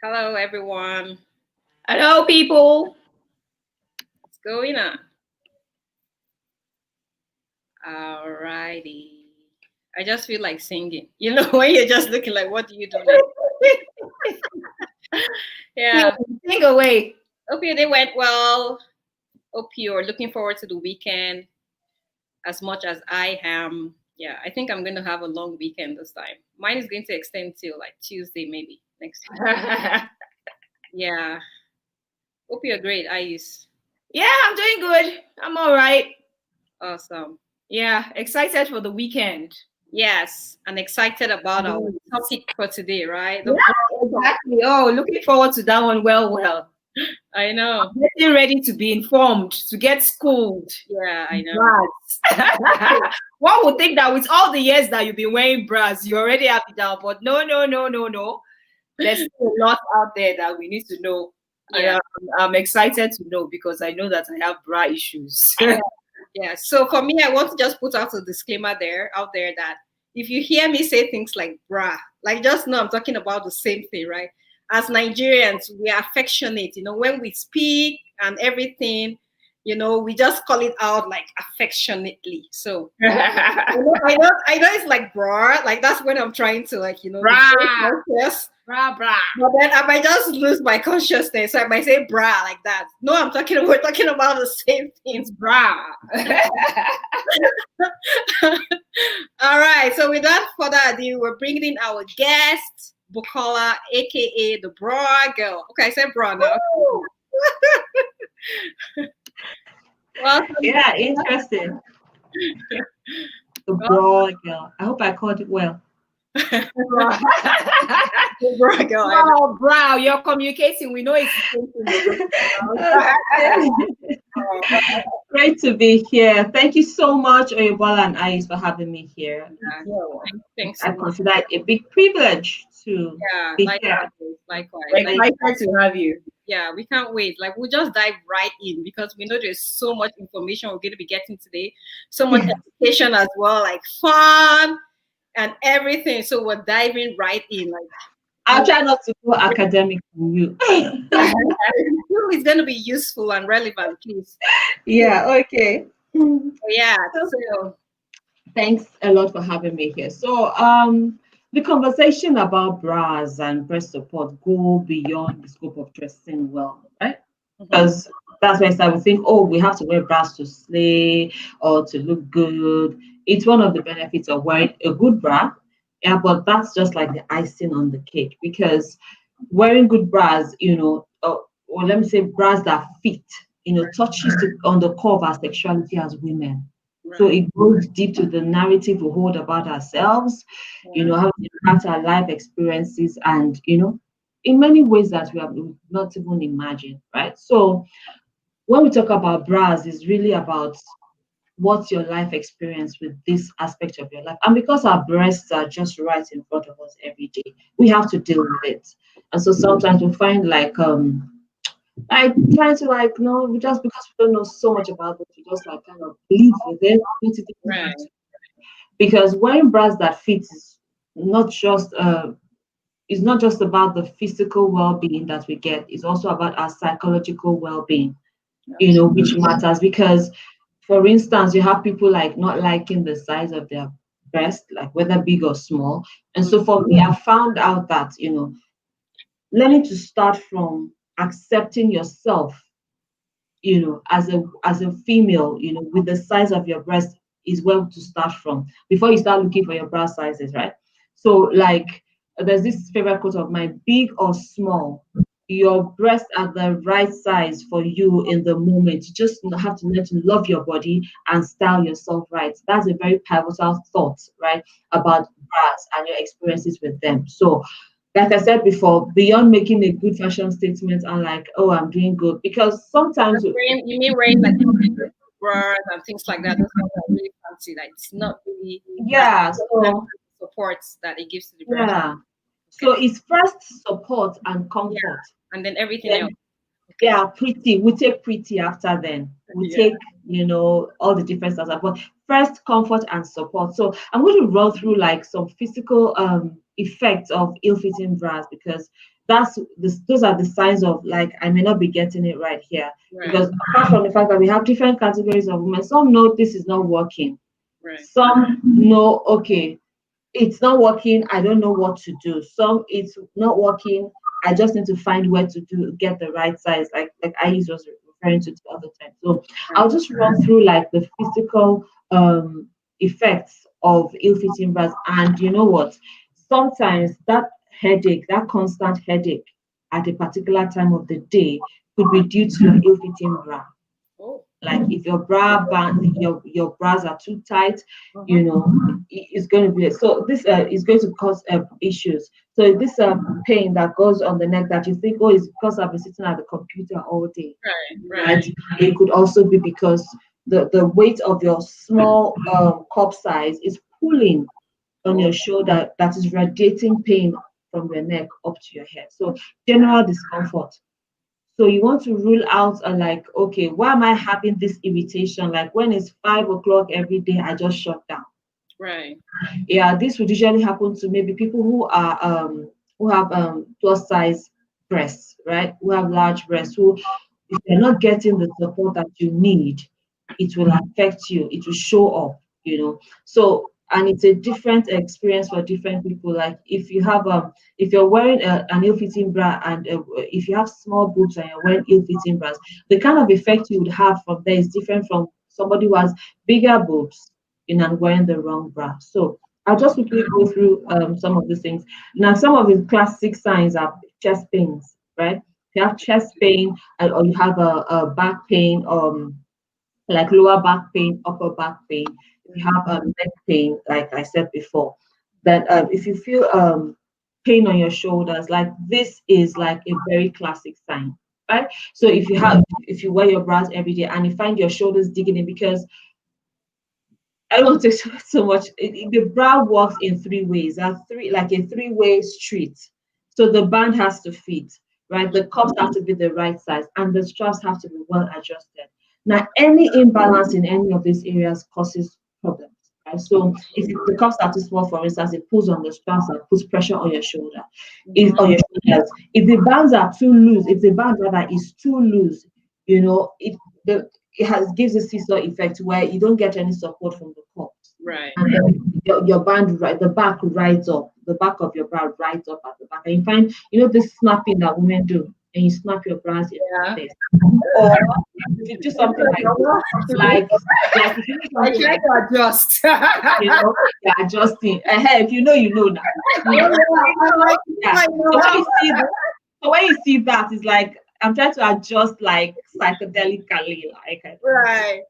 Hello, everyone. Hello, people. What's going on? Alrighty. I just feel like singing. You know, when you're just looking like, what do you do next? Yeah. Sing away. Hope your day went well. Hope you're looking forward to the weekend as much as I am. Yeah, I think I'm going to have a long weekend this time. Mine is going to extend till like Tuesday, maybe next week. Yeah. Hope you're great, Ayus. Yeah, I'm doing good. I'm all right. Awesome. Yeah, excited for the weekend. Yes, and excited about our topic for today, right? Yeah, exactly. Oh, looking forward to that one. Well. I know. I'm getting ready to be informed, to get schooled. Yeah, I know. Bras. One would think that with all the years that you've been wearing bras, you already have it down. But no. There's still a lot out there that we need to know. Yeah. And I'm excited to know because I know that I have bra issues. Yeah. So for me, I want to just put out a disclaimer out there that if you hear me say things like bra, like just know I'm talking about the same thing, right? As Nigerians, we are affectionate, when we speak and everything, we just call it out like affectionately. So I know it's like bra, like that's when I'm trying to Bra. Yes. Bra. But then I might just lose my consciousness, so I might say bra like that. No, we're talking about the same things, bra. All right. So without further ado, we're bringing in our guest, Bukola, aka TheBraGirl. Okay, I said bra now. Welcome. Yeah, interesting. TheBraGirl. I hope I called it well. TheBraGirl. Bro, you're communicating. We know it's great to be here. Thank you so much, Oyebola and Ayus, for having me here. Thanks. I consider it a big privilege to be here. Likewise. Excited to have you. Yeah, we can't wait. Like, we'll just dive right in because we know there's so much information we're going to be getting today, so much education as well, like fun and everything. So we're diving right in. Like, I'll try not to go academic for you. It's going to be useful and relevant, please. Yeah. Okay. Yeah. So thanks a lot for having me here. So, the conversation about bras and breast support go beyond the scope of dressing well, right? Because that's why I would think, oh, we have to wear bras to slay or to look good. It's one of the benefits of wearing a good bra. Yeah, but that's just like the icing on the cake, because wearing good bras, or let me say bras that fit, touches on the core of our sexuality as women. Right. So it goes deep to the narrative we hold about ourselves, how it impacts our life experiences, and in many ways that we have not even imagined, right? So when we talk about bras, it's really about what's your life experience with this aspect of your life. And because our breasts are just right in front of us every day, we have to deal with it. And so sometimes we find like trying to no, just because we don't know so much about it, we just kind of live with it. Right. Because wearing bras that fit is not just it's not just about the physical well-being that we get, it's also about our psychological well-being, which matters. Because for instance, you have people like not liking the size of their breast, like whether big or small. And so for me, I found out that learning to start from accepting yourself, as a female, with the size of your breast is where to start from before you start looking for your bra sizes, right? So like there's this favorite quote of mine: big or small, your breasts are the right size for you in the moment. You just have to learn to love your body and style yourself right. That's a very pivotal thought, right, about bras and your experiences with them. So like I said before, beyond making a good fashion statement and like, oh, I'm doing good, because sometimes you mean wearing like bras and things like that. That's not really fancy. Like it's not really so supports that it gives to the brand. Yeah. Okay. So it's first support and comfort. And then everything else. Okay. Yeah, pretty. We take pretty after then. We take, all the different stuff. But first comfort and support. So I'm going to run through like some physical effects of ill-fitting bras, because those are the signs of, like, I may not be getting it right here. Right. Because apart from the fact that we have different categories of women, some know this is not working. Right. Some know, okay, it's not working, I don't know what to do. Some, it's not working, I just need to find where to get the right size, like Ayus was referring to the other time. So I'll just run through like the physical effects of ill-fitting bras. And you know what? Sometimes that headache, that constant headache at a particular time of the day could be due to an ill-fitting bra. Oh. Like if your bra band, your bras are too tight, you know, it's going to be, so this is going to cause issues. So this pain that goes on the neck that you think, oh, it's because I've been sitting at the computer all day, right? It could also be because the weight of your small cup size is pulling on your shoulder, that is radiating pain from your neck up to your head. So general discomfort. So you want to rule out like, okay, why am I having this irritation? Like when it's 5 o'clock every day, I just shut down. Right. Yeah, this would usually happen to maybe people who have plus size breasts, right? Who have large breasts, who, if they're not getting the support that you need, it will affect you. It will show up, you know. So, and it's a different experience for different people. Like if you have if you're wearing an ill-fitting bra, and if you have small boobs and you're wearing ill-fitting bras, the kind of effect you would have from there is different from somebody who has bigger boobs and wearing the wrong bra. So I'll just quickly go through some of the things. Now, some of the classic signs are chest pains, right? If you have chest pain, or you have a back pain, like lower back pain, upper back pain. If you have neck pain, like I said before, then if you feel pain on your shoulders, like this is like a very classic sign, right? So if you wear your bras every day and you find your shoulders digging in, because I don't want to talk so much. The bra works in 3 ways. That's like a 3-way street. So the band has to fit, right? The cups have to be the right size, and the straps have to be well adjusted. Now, any imbalance in any of these areas causes problems, right? So if the cups are too small, for instance, it pulls on the straps and puts pressure on your shoulder. If on your shoulders, if the bands are too loose, if the band rather is too loose, you know, gives a seesaw effect where you don't get any support from the cups. Right. And then your band, right, the back rides up, the back of your bra rides up at the back. And you find, you know, this snapping that women do, and you snap your bras in place. Or if you do something like this, like if you do something I try to adjust. you know, you're adjusting. If you know, you know now. Yeah. So when you see that, it's like I'm trying to adjust like psychedelically, like Right.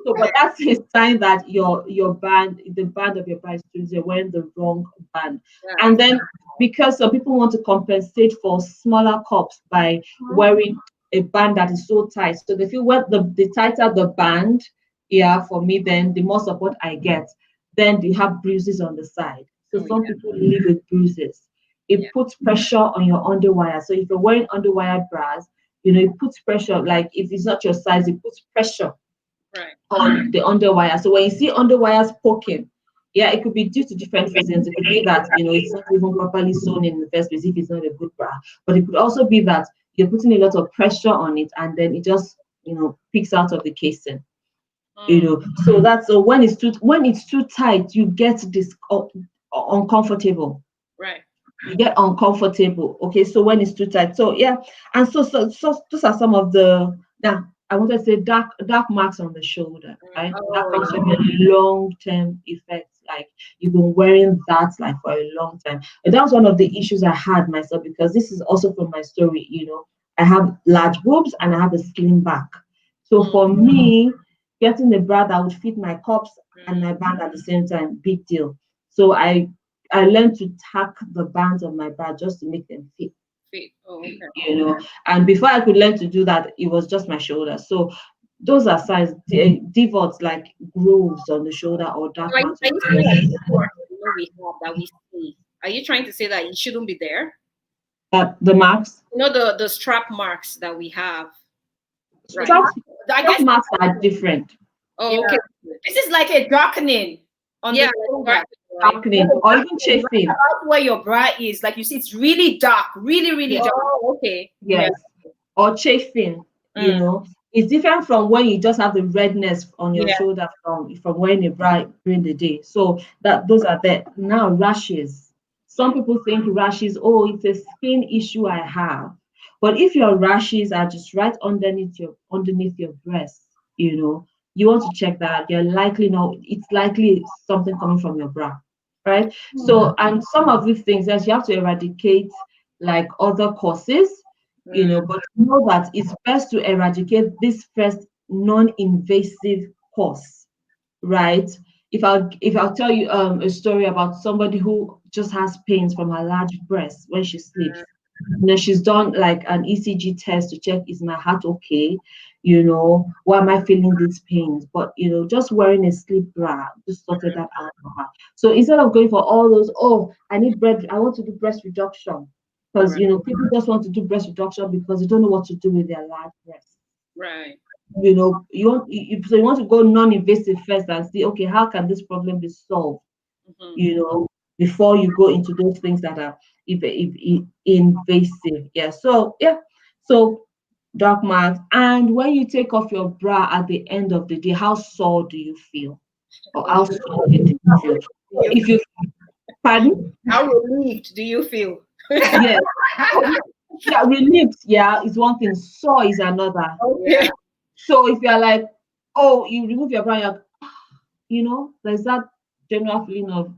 So, but that's a sign that your band, the band of your bra is loose, you're wearing the wrong band. Yeah. And then because some people want to compensate for smaller cups by wearing a band that is so tight, so they feel the tighter the band, yeah, for me, then the more support I get. Then you have bruises on the side. So some people live with bruises. It puts pressure on your underwire. So if you're wearing underwire bras, you know, it puts pressure. Like if it's not your size, it puts pressure on the underwire. So when you see underwires poking, yeah, it could be due to different reasons. It could be that, you know, it's not even properly sewn in the first place if it's not a good bra. But it could also be that you're putting a lot of pressure on it, and then it just, you know, peeks out of the casing. You know, so when it's too tight, you get this uncomfortable. Right. You get uncomfortable. Okay, so when it's too tight, so yeah, and so those are some of the, now I want to say dark marks on the shoulder, right? That comes from a long-term effects. Like you've been wearing that like for a long time. And that was one of the issues I had myself, because this is also from my story. You know, I have large boobs and I have a slim back. So for me, getting a bra that would fit my cups and my band at the same time, big deal. So I learned to tack the bands of my bra just to make them fit. Oh, okay. You know, and before I could learn to do that, it was just my shoulder. So those are signs, divots, like grooves on the shoulder or dark marks. That we see. Are you trying to say that it shouldn't be there? The marks? You know, the strap marks that we have. Right. I guess marks are different. Oh, okay. This is like a darkening. on Yeah, the shoulder. right. Happening or even chafing. About where your bra is, like you see, it's really dark, really, really Yeah. dark. Oh, okay. Yes. Or chafing, you know. It's different from when you just have the redness on your Yeah. shoulder from wearing a bra during the day. So that those are there. Now rashes. Some people think rashes, oh, it's a skin issue I have. But if your rashes are just right underneath your breast, you know, you want to check that. You're likely no, it's likely something coming from your bra, right? So, and some of these things that you have to eradicate like other causes, you know, but know that it's best to eradicate this first non-invasive cause, right? If I'll tell you a story about somebody who just has pains from her large breast when she sleeps. You know, she's done like an ECG test to check, is my heart okay? You know, why am I feeling these pains? But you know, just wearing a sleep bra just sorted that out for her. So instead of going for all those, oh, I want to do breast reduction. Because you know, people just want to do breast reduction because they don't know what to do with their large breasts. Right. You know, so you want to go non-invasive first and see, okay, how can this problem be solved? You know, before you go into those things that are invasive. Yeah. So yeah. So dark marks. And when you take off your bra at the end of the day, how sore do you feel? Or how sore do you feel? If you pardon? How relieved do you feel? Yes. Yeah, relieved, yeah, is one thing. Sore is another. Okay. So if you're like, oh, you remove your bra, you're like, you know, there's that general feeling of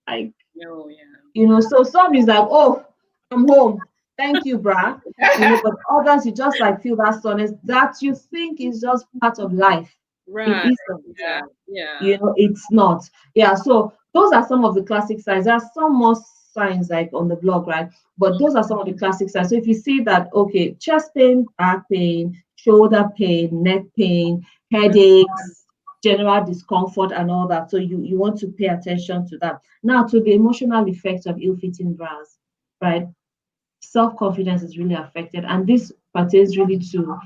like, Oh, yeah. you know, so some is like, oh, I'm home. Thank you, bra. You know, but others you just like feel that soreness that you think is just part of life. It Right. isn't. Yeah. Yeah. You know, it's not. Yeah, so those are some of the classic signs. There are some more signs like on the blog, right? But those are some of the classic signs. So if you see that, okay, chest pain, back pain, shoulder pain, neck pain, headaches, general discomfort and all that, so you want to pay attention to that. Now to the emotional effects of ill-fitting bras, right? Self-confidence is really affected, and this pertains really to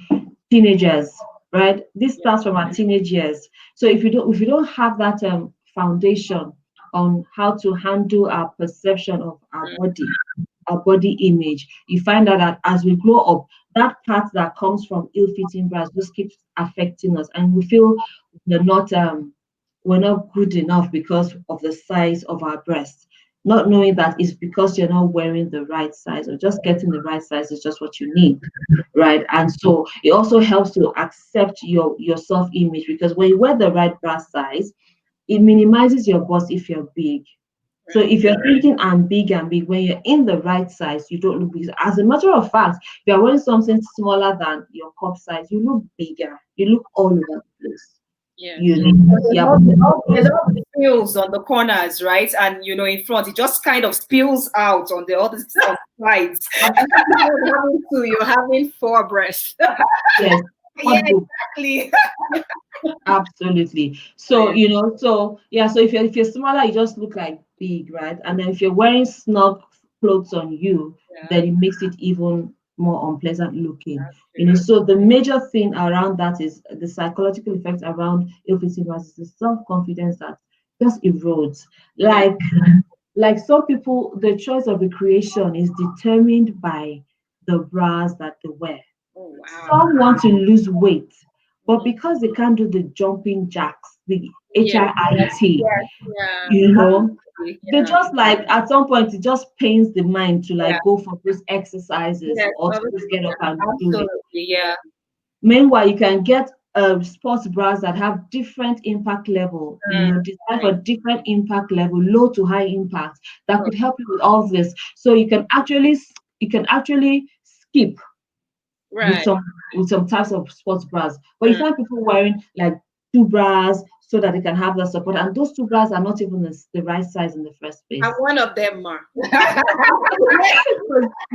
teenagers, right? This starts from our teenage years. So if you don't have that foundation on how to handle our perception of our body image, you find out that as we grow up, that part that comes from ill-fitting bras just keeps affecting us, and we feel we're not we're not good enough because of the size of our breasts. Not knowing that it's because you're not wearing the right size, or just getting the right size is just what you need, right? And so it also helps to accept your self-image, because when you wear the right bra size, it minimizes your bust if you're big. So if you're thinking I'm big and big, when you're in the right size, you don't look big. As a matter of fact, if you're wearing something smaller than your cup size, you look bigger. You look all over the place. Yeah. You know, yeah. There's all the spills on the corners, right? And you know, in front, it just kind of spills out on the other sides. You're having 4 breasts. Yes. Yeah, exactly. Absolutely. So, you know, so yeah, so if you're smaller, you just look like big, right? And then if you're wearing snug clothes on you, then it makes it even more unpleasant looking. You know, so the major thing around that is the psychological effects around ill-fitting bras is the self-confidence that just erodes. Like some people, the choice of recreation is determined by the bras that they wear. Oh, wow. Some want to lose weight, but because they can't do the jumping jacks, the HIIT, Yeah. you know, they Yeah. just like at some point it just pains the mind to like go for those exercises Yes, or to just get up and do it. Absolutely, yeah. Meanwhile, you can get sports bras that have different impact level, you know, designed for different impact level, low to high impact, that could help you with all this. So you can actually skip with Right. some types of sports bras. But you find people wearing like 2 bras so that they can have that support. And those 2 bras are not even the right size in the first place. I'm one of them, Ma.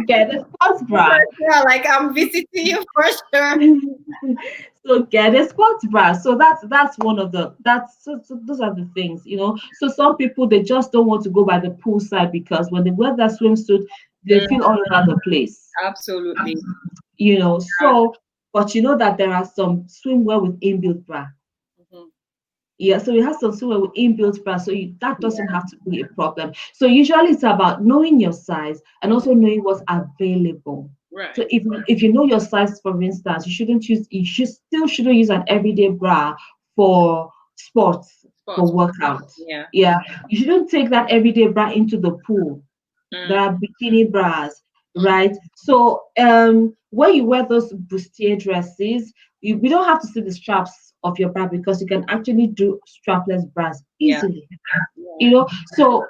Get a sports bra. Yeah, like I'm visiting you for sure. So get a sports bra. So that's one of the so those are the things, you know. So some people, they just don't want to go by the poolside because when they wear that swimsuit, they feel all over the place. Absolutely. You know, so but you know that there are some swimwear with inbuilt bra. Yeah, so it has some sort of inbuilt bra, so that doesn't have to be a problem. So usually it's about knowing your size and also knowing what's available. Right. So if you know your size, for instance, you shouldn't use an everyday bra for sports, for workouts. Yeah. Yeah, you shouldn't take that everyday bra into the pool. There Mm. are bikini bras, right? So when you wear those bustier dresses, we don't have to see the straps of your bra because you can actually do strapless bras Yeah. easily. You know, so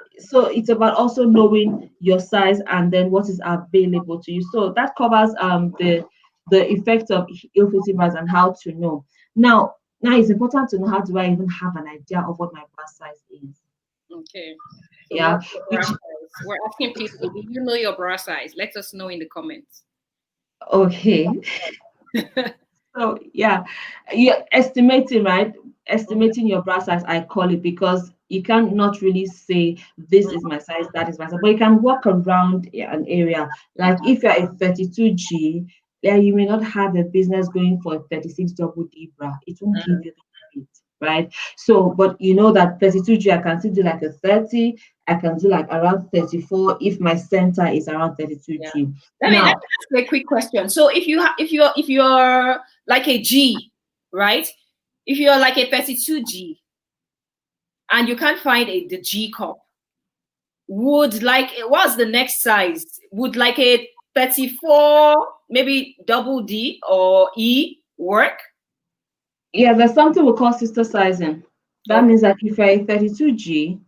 it's about also knowing your size and then what is available to you. So that covers the effect of ill-fitting bras and how to know. Now it's important to know how do I even have an idea of what my bra size is. Okay. So Yeah, what's your bra size? We're asking people, do you know your bra size? Let us know in the comments. okay. So yeah, estimating, right? Estimating your bra size, I call it, because you can't not really say this is my size, that is my size, but you can walk around an area. Like if you're a 32G, then you may not have a business going for a 36 double D bra. It won't give you the fit, right? So, but you know that 32G, I can still do like a 30, I can do like around 34 if my center is around 32G. Yeah. Let me ask a quick question. So if you're like a G, right? If you're like a 32G and you can't find the G cup, what's the next size? Would like a 34, maybe double D or E work? Yeah, there's something we call sister sizing. That means that if you're a 32G,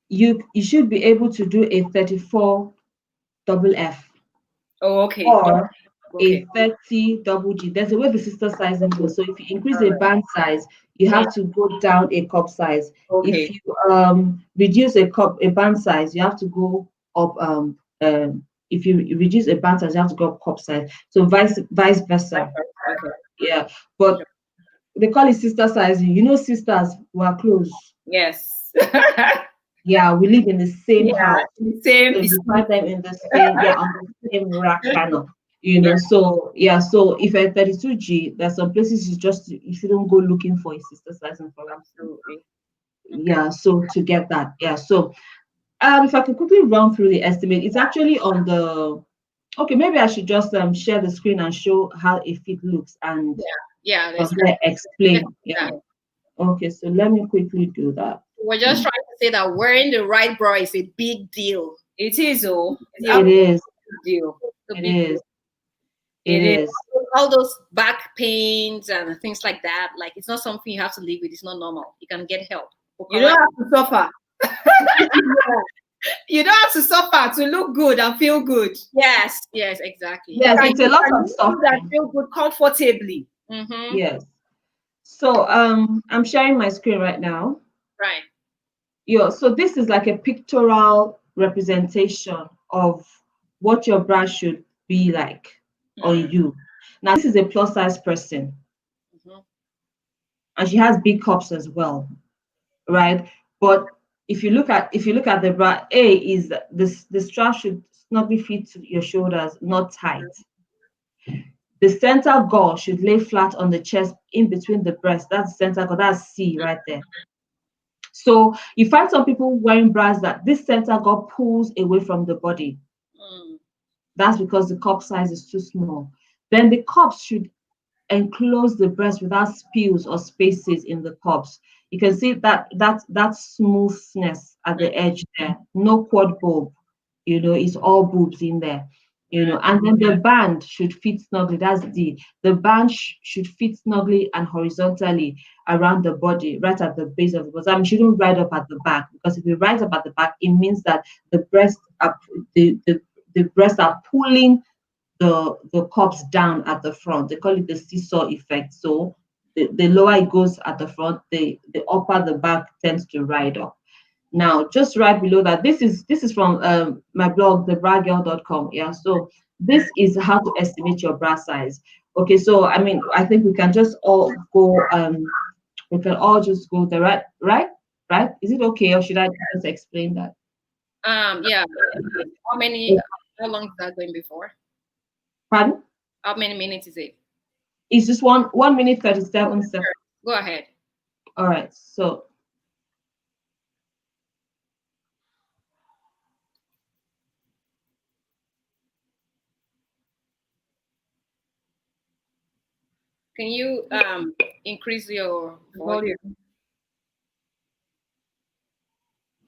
you should be able to do a 34 double F. Oh, okay. Or a 30 double G. There's a way the sister sizing goes. So if you increase a band size, you have to go down a cup size. Okay. If you reduce a band size, you have to go up. If you reduce a band size, you have to go up cup size. So vice versa. Okay. Yeah, but they call it sister sizing. You know, sisters were close. Yes. Yeah, we live in the same house. Same. So you find them in the same, on the same rack panel. So if you're 32G, there's some places you shouldn't go looking for a sister sizing for them. Absolutely. Yeah, so to get that. Yeah. So if I could quickly run through the estimate, it's actually on the maybe I should just share the screen and show how a fit looks and explain. Yeah. Okay, so let me quickly do that. We're just trying to say that wearing the right bra is a big deal. It is, it is. Deal. It is. All those back pains and things like that, like it's not something you have to live with. It's not normal. You can get help. You don't have to suffer. You don't have to suffer to look good and feel good. Yes, exactly. Yes, it's a lot of stuff. That feel good comfortably. Mm-hmm. Yes. So I'm sharing my screen right now. Right. Yeah. So this is like a pictorial representation of what your bra should be like on you. Now this is a plus size person, and she has big cups as well, right? But if you look at the bra, is the strap should snugly fit to your shoulders, not tight. The center gore should lay flat on the chest in between the breast. That's the center gore. That's C right there. So you find some people wearing bras that this center gore pulls away from the body. That's because the cup size is too small. Then the cups should enclose the breast without spills or spaces in the cups. You can see that smoothness at the edge there. No quad bulb, it's all boobs in there. And then the band should fit snugly. That's the band should fit snugly and horizontally around the body, right at the base of the bottom. You shouldn't ride up at the back, because if you ride up at the back, it means that the breasts are pulling the cups down at the front. They call it the seesaw effect. So the lower it goes at the front, the upper the back tends to ride up. Now, just right below that, this is from my blog, TheBraGirl.com. Yeah, so this is how to estimate your bra size. Okay, so I think we can just all go. We can all just go the right. Is it okay, or should I just explain that? Yeah. How long is that going before? Pardon? How many minutes is it? It's just 1 minute 37 seconds. Go ahead. All right, so Can you increase your volume?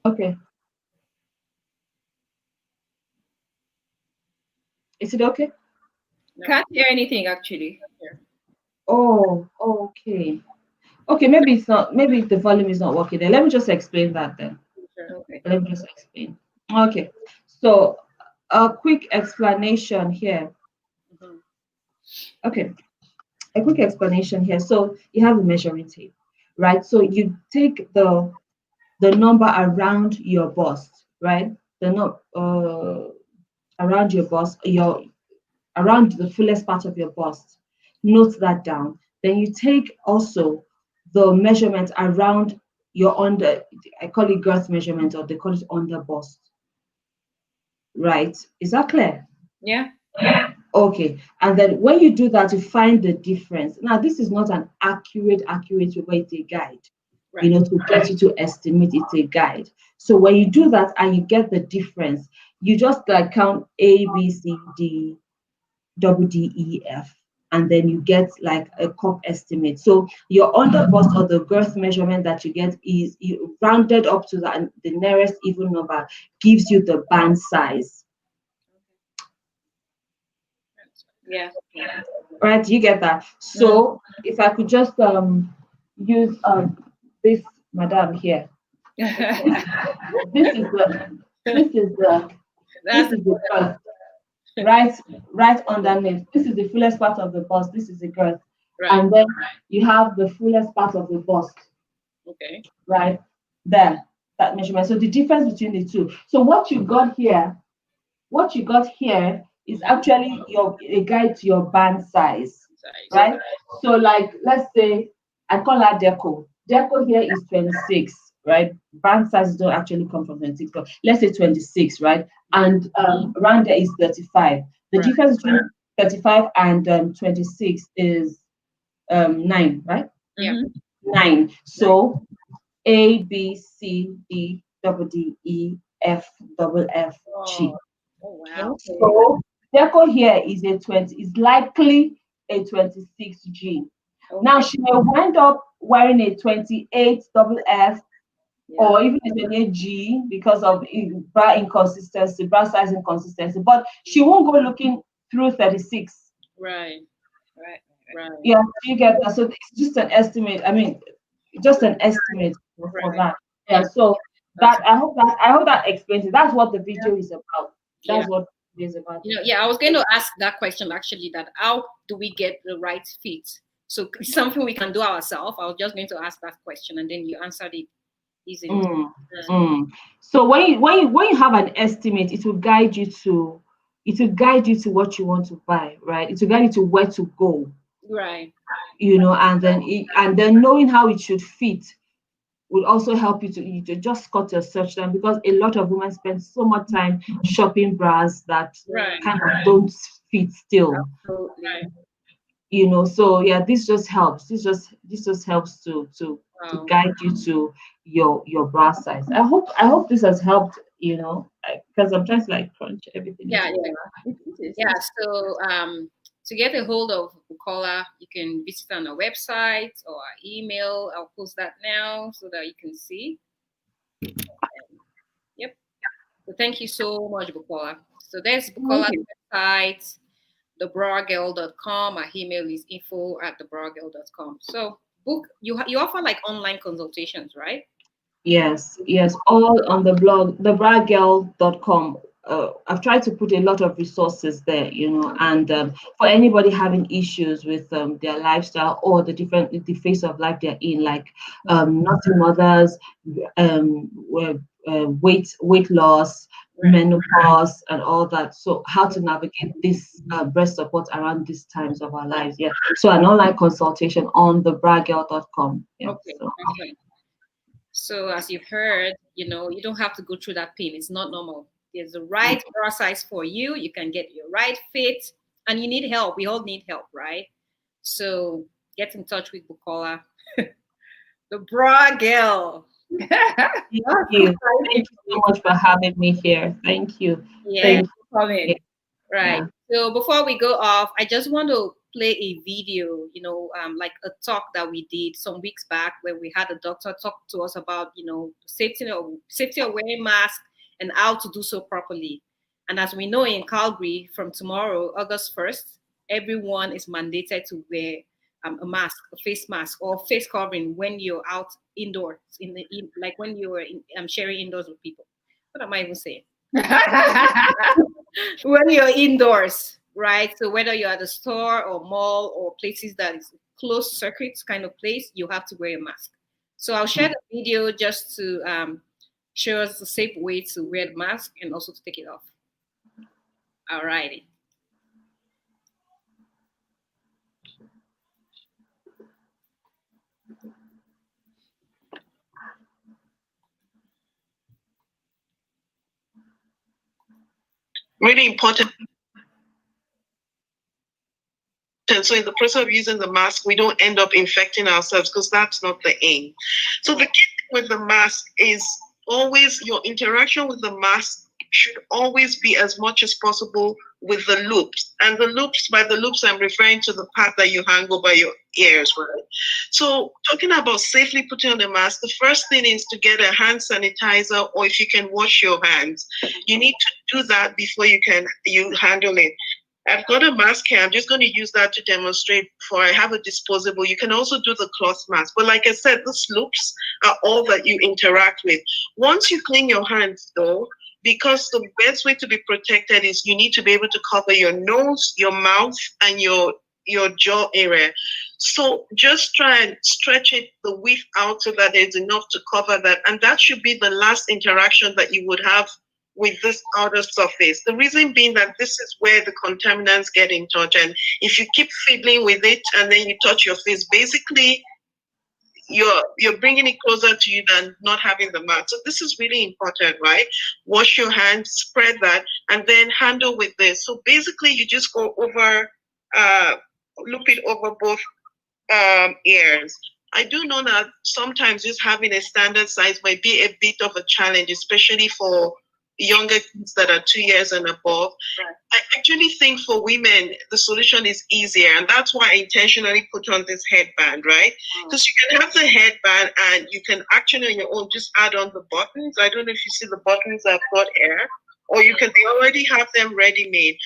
Okay. Is it okay? No. Can't hear anything actually. Oh, okay. Okay, maybe it's not, maybe the volume is not working there. Let me just explain that then. Okay. Let me just explain. Okay, so a quick explanation here. Mhm. Okay, a quick explanation here. So you have a measuring tape, right? So you take the number around your bust, right? The no around your bust, your around the fullest part of your bust. Note that down. Then you take also the measurement around your under, I call it girth measurement, or they call it under bust. Right? Is that clear? Yeah. Okay. And then when you do that, you find the difference. Now, this is not an accurate way, it's a guide. Right. To get you to estimate, it's a guide. So when you do that and you get the difference, you just like count A, B, C, D, double D, E, F, and then you get like a cup estimate. So your under bust or the girth measurement that you get is you rounded up to the nearest even number, gives you the band size. Yeah. Right? You get that? So if I could just use this madam here. This is the this is the this is the girth. Right underneath. This is the fullest part of the bust. This is the girth. Right. And then you have the fullest part of the bust. Okay. Right there, that measurement. So the difference between the two. So what you got here is actually a guide to your band size. Right? So like let's say I call her deco. Deco here is 26, right? Band sizes don't actually come from 26, but let's say 26, right? And around there is 35. The Right. difference between 35 and 26 is 9, right? Yeah. 9. So A, B, C, D, double D, E, F, double F, G. Oh wow. So deco here is likely a 26G. Okay. Now she may wind up wearing a 28 double F or even a 28G because of bra inconsistency, bra size inconsistency, but she won't go looking through 36. Right. Right. Yeah, you get that. So it's just an estimate. I mean, just an estimate for Right. that. Yeah. So that I hope that explains it. That's what the video is about. That's Yeah. what it is about. I was going to ask that question actually, that how do we get the right fit? So it's something we can do ourselves. I was just going to ask that question and then you answered it easily. So when you have an estimate, it will guide you to what you want to buy, right? It will guide you to where to go. Right. And then knowing how it should fit will also help you to just cut your search time, because a lot of women spend so much time shopping bras that kind of don't fit still. Absolutely. So yeah, this just helps. This just helps to guide you to your bra size. I hope this has helped, because I'm trying to like crunch everything. Yeah. So to get a hold of Bukola, you can visit on our website or our email. I'll post that now so that you can see. Yep. So thank you so much, Bukola. So there's Bukola's website, TheBraGirl.com. Our email is info@TheBraGirl.com. So you offer like online consultations, right? Yes, all on the blog, TheBraGirl.com. I've tried to put a lot of resources there, and for anybody having issues with their lifestyle or the phase of life they're in, like nursing mothers, weight loss, menopause, and all that. So how to navigate this breast support around these times of our lives. Yeah. So an online consultation on TheBraGirl.com. Yeah, okay. So as you've heard, you don't have to go through that pain. It's not normal. There's the right bra size for you. You can get your right fit, and you need help. We all need help, right? So get in touch with Bukola, the bra girl. Thank you. Thank you so much for having me here. Thank you. Yeah. Thank you. Coming. Right. Yeah. So before we go off, I just want to play a video, like a talk that we did some weeks back where we had a doctor talk to us about, safety of wearing masks and how to do so properly. And as we know in Calgary, from tomorrow, August 1st, everyone is mandated to wear a mask, a face mask, or face covering when you're out indoors, like when you're sharing indoors with people. What am I even saying? When you're indoors, right? So whether you're at a store or mall or places that is closed circuit kind of place, you have to wear a mask. So I'll share the video just to show us a safe way to wear the mask and also to take it off. All righty. Really important. So in the process of using the mask, we don't end up infecting ourselves because that's not the aim. So the key thing with the mask is always your interaction with the mask should always be as much as possible with the loops. And the loops, by the loops, I'm referring to the part that you hang over your ears, right? So talking about safely putting on the mask, the first thing is to get a hand sanitizer, or if you can wash your hands. You need to do that before you handle it. I've got a mask here. I'm just going to use that to demonstrate before I have a disposable. You can also do the cloth mask. But like I said, the loops are all that you interact with. Once you clean your hands, though, because the best way to be protected is you need to be able to cover your nose, your mouth, and your jaw area. So just try and stretch it the width out so that there's enough to cover that. And that should be the last interaction that you would have with this outer surface. The reason being that this is where the contaminants get in touch. And if you keep fiddling with it and then you touch your face, basically you're bringing it closer to you than not having the mask. So this is really important, right? Wash your hands, spread that, and then handle with this. So basically you just go over, loop it over both ears. I do know that sometimes just having a standard size might be a bit of a challenge, especially for younger kids that are 2 years and above. Right. I actually think for women, the solution is easier. And that's why I intentionally put on this headband, right? Because you can have the headband and you can actually on your own just add on the buttons. I don't know if you see the buttons I've got here. Or you can already have them ready-made.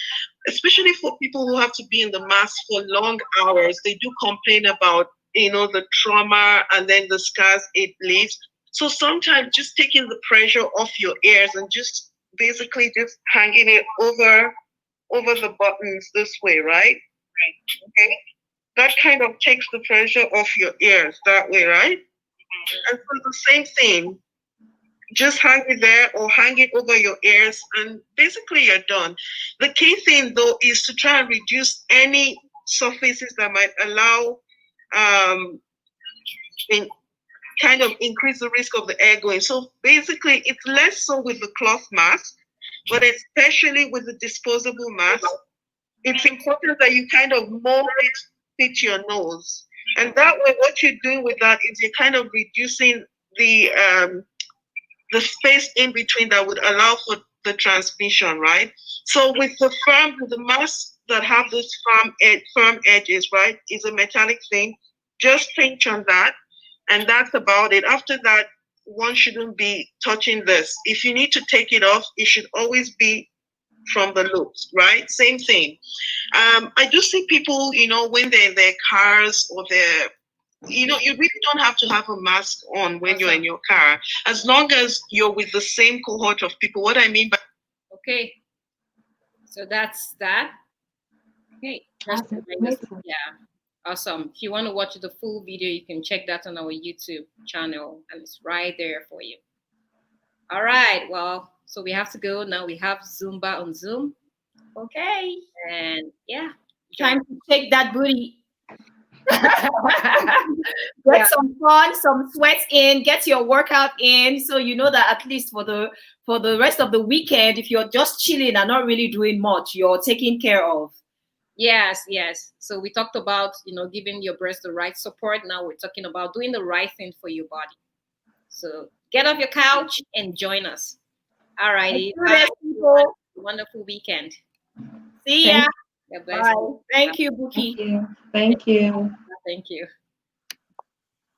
Especially for people who have to be in the mask for long hours. They do complain about, the trauma and then the scars it leaves. So sometimes just taking the pressure off your ears and just basically just hanging it over the buttons this way, right? Right. Okay. That kind of takes the pressure off your ears that way, right? Mm-hmm. And so the same thing, just hang it there or hang it over your ears and basically you're done. The key thing though is to try and reduce any surfaces that might allow kind of increase the risk of the air going. So basically, it's less so with the cloth mask, but especially with the disposable mask, it's important that you kind of mold it fit your nose. And that way, what you're doing with that is you're kind of reducing the space in between that would allow for the transmission, right? So with the masks that have those firm edges, right, is a metallic thing. Just pinch on that. And that's about it. After that, one shouldn't be touching this. If you need to take it off, it should always be from the loops, right? Same thing. I do see people, when they're in their cars or you really don't have to have a mask on when you're in your car, as long as you're with the same cohort of people. What I mean by... Okay. So that's that. Okay. Yeah. Awesome. If you want to watch the full video, you can check that on our YouTube channel and it's right there for you. All right. Well, so we have to go. Now we have Zumba on Zoom. Okay. And yeah. Time to take that booty. Get some fun, some sweat in, get your workout in. So you know that at least for the rest of the weekend, if you're just chilling and not really doing much, you're taken care of. Yes. So we talked about, giving your breast the right support. Now we're talking about doing the right thing for your body. So get off your couch and join us. All righty. Have a wonderful weekend. See ya. God bless. Bye. Thank you, Buki. Thank you. Thank you. Thank you.